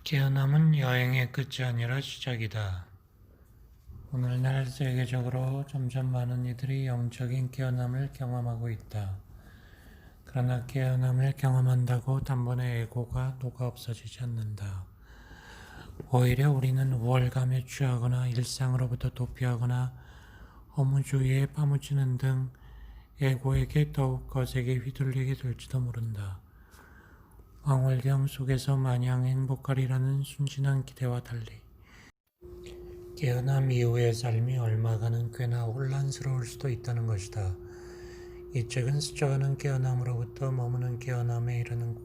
깨어남은 여행의 끝이 아니라 시작이다. 오늘날 세계적으로 점점 많은 이들이 영적인 깨어남을 경험하고 있다. 그러나 깨어남을 경험한다고 단번에 에고가 녹아 없어지지 않는다. 오히려 우리는 우월감에 취하거나 일상으로부터 도피하거나 허무주의에 파묻히는 등 에고에게 더욱 거세게 휘둘리게 될지도 모른다. 황홀경 속에서 마냥 행복하리라는 순진한 기대와 달리 깨어남 이후의 삶이 얼마간은 꽤나 혼란스러울 수도 있다는 것이다. 이 책은 스쳐가는 깨어남으로부터 머무는 깨어남에 이르는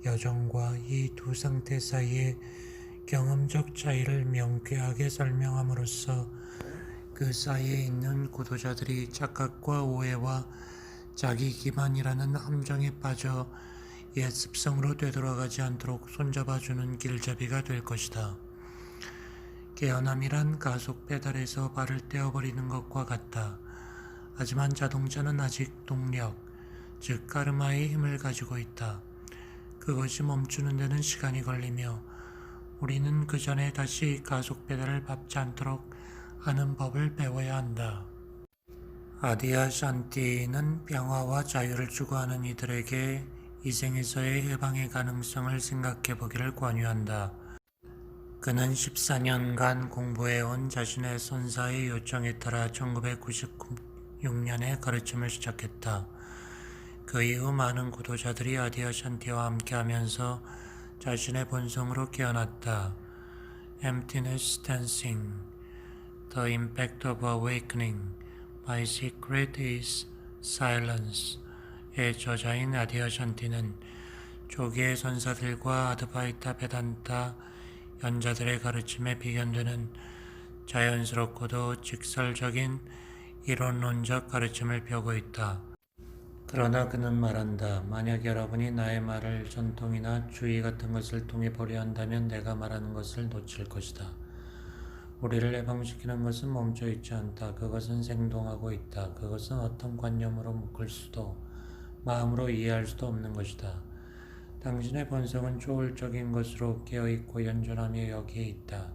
여정과 이 두 상태 사이의 경험적 차이를 명쾌하게 설명함으로써 그 사이에 있는 구도자들이 착각과 오해와 자기 기만이라는 함정에 빠져 옛 습성으로 되돌아가지 않도록 손잡아주는 길잡이가 될 것이다. 깨어남이란 가속 페달에서 발을 떼어버리는 것과 같다. 하지만 자동차는 아직 동력, 즉 가르마의 힘을 가지고 있다. 그것이 멈추는 데는 시간이 걸리며 우리는 그 전에 다시 가속 페달을 밟지 않도록 하는 법을 배워야 한다. 아디아 샨티는 평화와 자유를 추구하는 이들에게 이 생에서의 해방의 가능성을 생각해 보기를 권유한다. 그는 14년간 공부해온 자신의 선사의 요청에 따라 1996년에 가르침을 시작했다. 그 이후 많은 구도자들이 아디아 샨티와 함께하면서 자신의 본성으로 깨어났다. Emptiness Dancing, The Impact of Awakening, My Secret is Silence의 저자인 아디아 샨티는 조기의 선사들과 아드바이타 베단타 연자들의 가르침에 비견되는 자연스럽고도 직설적인 이론론적 가르침을 펴고 있다. 그러나 그는 말한다. 만약 여러분이 나의 말을 전통이나 주의 같은 것을 통해 보려 한다면 내가 말하는 것을 놓칠 것이다. 우리를 해방시키는 것은 멈춰 있지 않다. 그것은 생동하고 있다. 그것은 어떤 관념으로 묶을 수도 마음으로 이해할 수도 없는 것이다. 당신의 본성은 초월적인 것으로 깨어있고 연존하며 여기에 있다.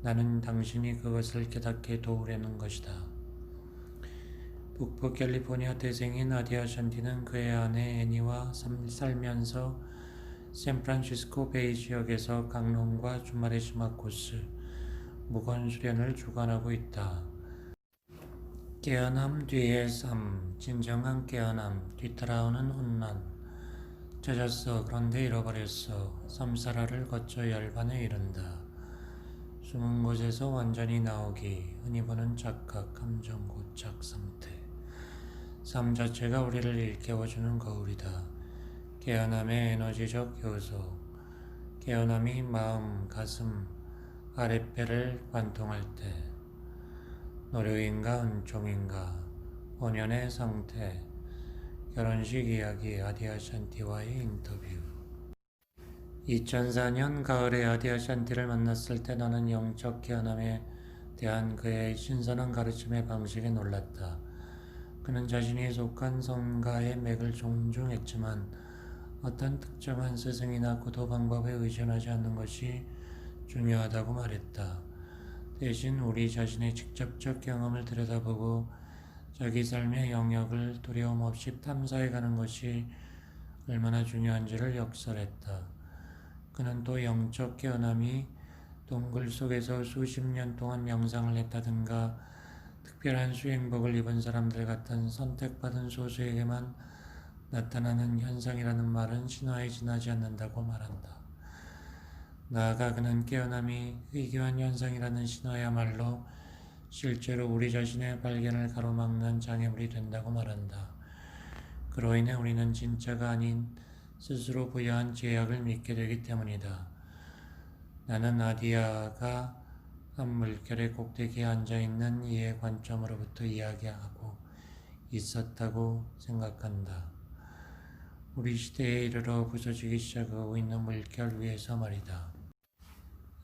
나는 당신이 그것을 깨닫게 도우려는 것이다. 북부 캘리포니아 태생인 아디아 샨티는 그의 아내 애니와 살면서 샌프란시스코 베이 지역에서 강론과 주말의 심화 코스, 무건 수련을 주관하고 있다. 깨어남 뒤의 삶, 진정한 깨어남, 뒤따라오는 혼란. 찾았어. 그런데 잃어버렸어. 삼사라를 거쳐 열반에 이른다. 숨은 곳에서 완전히 나오기, 흔히 보는 착각, 감정, 고착 상태. 삶 자체가 우리를 일깨워주는 거울이다. 깨어남의 에너지적 요소. 깨어남이 마음, 가슴, 아랫배를 관통할 때. 노력인가 은총인가, 본연의 상태. 결혼식 이야기 아디아 샨티와의 인터뷰. 2004년 가을에 아디아 샨티를 만났을 때 나는 영적 깨어남에 대한 그의 신선한 가르침의 방식에 놀랐다. 그는 자신이 속한 성가의 맥을 존중했지만 어떤 특정한 스승이나 구도 방법에 의존하지 않는 것이 중요하다고 말했다. 대신 우리 자신의 직접적 경험을 들여다보고 자기 삶의 영역을 두려움 없이 탐사해가는 것이 얼마나 중요한지를 역설했다. 그는 또 영적 깨어남이 동굴 속에서 수십 년 동안 명상을 했다든가 특별한 수행복을 입은 사람들 같은 선택받은 소수에게만 나타나는 현상이라는 말은 신화에 지나지 않는다고 말한다. 나아가 그는 깨어남이 희귀한 현상이라는 신화야말로 실제로 우리 자신의 발견을 가로막는 장애물이 된다고 말한다. 그로 인해 우리는 진짜가 아닌 스스로 부여한 제약을 믿게 되기 때문이다. 나는 아디아가 한 물결의 꼭대기에 앉아있는 이의 관점으로부터 이야기하고 있었다고 생각한다. 우리 시대에 이르러 부서지기 시작하고 있는 물결 위에서 말이다.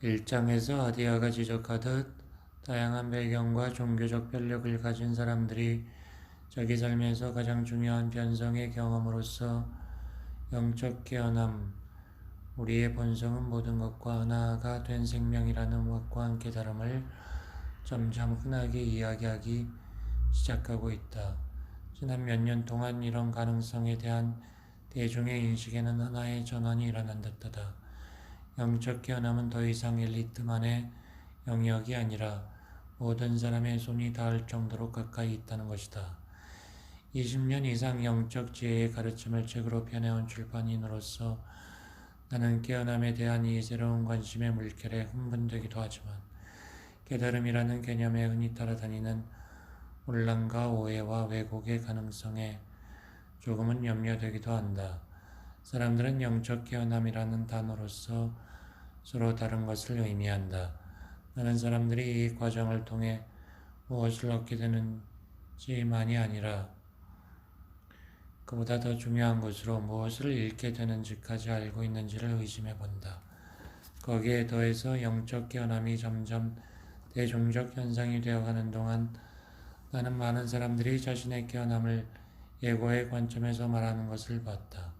1장에서 아디아가 지적하듯 다양한 배경과 종교적 편력을 가진 사람들이 자기 삶에서 가장 중요한 변성의 경험으로서 영적 깨어남, 우리의 본성은 모든 것과 하나가 된 생명이라는 확고한 깨달음을 점점 흔하게 이야기하기 시작하고 있다. 지난 몇 년 동안 이런 가능성에 대한 대중의 인식에는 하나의 전환이 일어난 듯하다. 영적 깨어남은 더 이상 엘리트만의 영역이 아니라 모든 사람의 손이 닿을 정도로 가까이 있다는 것이다. 20년 이상 영적 지혜의 가르침을 책으로 펴내온 출판인으로서 나는 깨어남에 대한 이 새로운 관심의 물결에 흥분되기도 하지만 깨달음이라는 개념에 흔히 따라다니는 혼란과 오해와 왜곡의 가능성에 조금은 염려되기도 한다. 사람들은 영적 깨어남이라는 단어로서 서로 다른 것을 의미한다. 나는 사람들이 이 과정을 통해 무엇을 얻게 되는지만이 아니라 그보다 더 중요한 것으로 무엇을 잃게 되는지까지 알고 있는지를 의심해 본다. 거기에 더해서 영적 깨어남이 점점 대중적 현상이 되어가는 동안 나는 많은 사람들이 자신의 깨어남을 예고의 관점에서 말하는 것을 봤다.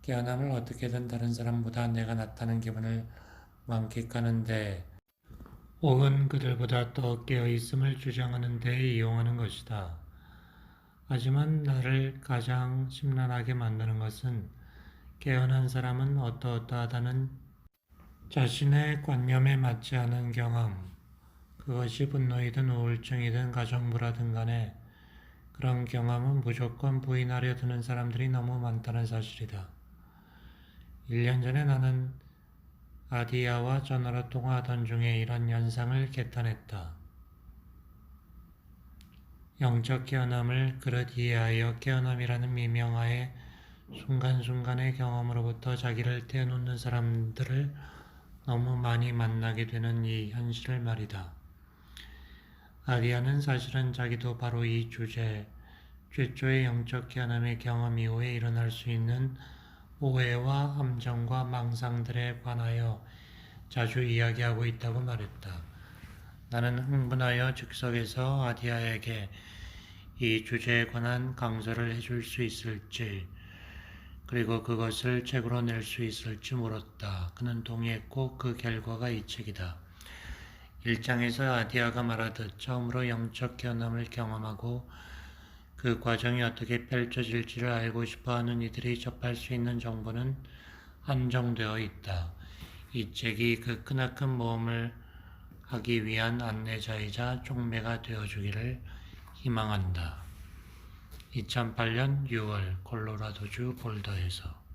깨어남을 어떻게든 다른 사람보다 내가 낫다는 기분을 만끽하는 데 혹은 그들보다 더 깨어있음을 주장하는 데 이용하는 것이다. 하지만 나를 가장 심란하게 만드는 것은 깨어난 사람은 어떠어떠하다는 자신의 관념에 맞지 않은 경험, 그것이 분노이든 우울증이든 가정부라든 간에 그런 경험은 무조건 부인하려 드는 사람들이 너무 많다는 사실이다. 1년 전에 나는 아디야와 전화로 통화하던 중에 이런 현상을 개탄했다. 영적 깨어남을 그릇 이해하여 깨어남이라는 미명하에 순간순간의 경험으로부터 자기를 떼어놓는 사람들을 너무 많이 만나게 되는 이 현실을 말이다. 아리아는 사실은 자기도 바로 이 주제, 최초의 영적 깨어남의 경험 이후에 일어날 수 있는 오해와 함정과 망상들에 관하여 자주 이야기하고 있다고 말했다. 나는 흥분하여 즉석에서 아디아에게 이 주제에 관한 강서를 해줄 수 있을지, 그리고 그것을 책으로 낼 수 있을지 물었다. 그는 동의했고 그 결과가 이 책이다. 1장에서 아디아가 말하듯 처음으로 영적 깨어남을 경험하고 그 과정이 어떻게 펼쳐질지를 알고 싶어하는 이들이 접할 수 있는 정보는 한정되어 있다. 이 책이 그 크나큰 모험을 하기 위한 안내자이자 촉매가 되어주기를 희망한다. 2008년 6월 콜로라도주 볼더에서